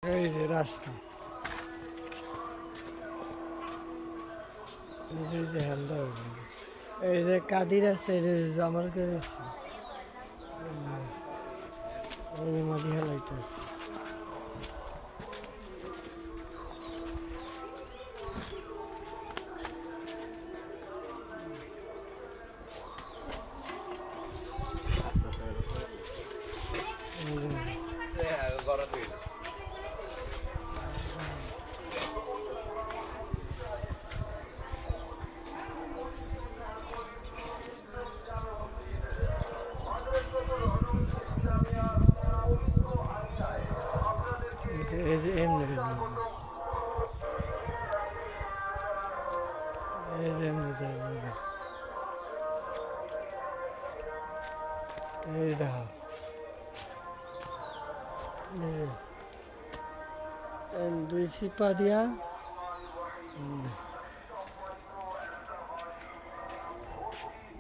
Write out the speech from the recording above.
এই যে রাস্তা, এই যে হালদা, এই যে কাদির আছে, এই যে আমার কাছে এই যে মাটি হালাইতেছে। এই যে এমনি এই যে এমনি যাবে, এই দেখো দুই চিপা দিয়া